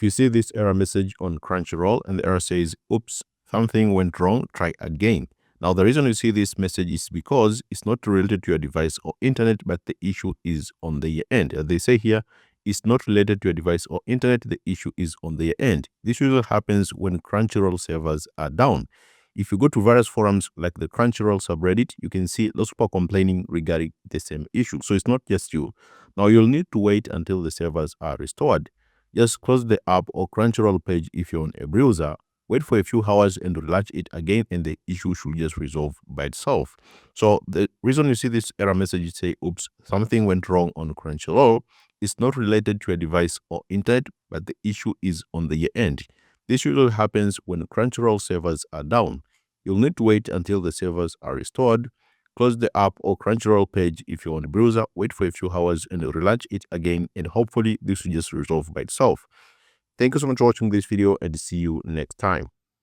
If you see this error message on Crunchyroll and the error says, oops, something went wrong, try again. Now, the reason you see this message is because it's not related to your device or internet, but the issue is on the end. As they say here, it's not related to your device or internet, the issue is on the end. This usually happens when Crunchyroll servers are down. If you go to various forums like the Crunchyroll subreddit, you can see lots of people complaining regarding the same issue. So it's not just you. Now, you'll need to wait until the servers are restored. Just close the app or Crunchyroll page if you're on a browser. Wait for a few hours and relaunch it again, and the issue should just resolve by itself. So the reason you see this error message say, oops, something went wrong on Crunchyroll, is not related to a device or internet, but the issue is on the end. This usually happens when Crunchyroll servers are down. You'll need to wait until the servers are restored. Close the app or Crunchyroll page if you're on the browser, wait for a few hours and relaunch it again, and hopefully this will just resolve by itself. Thank you so much for watching this video, and see you next time.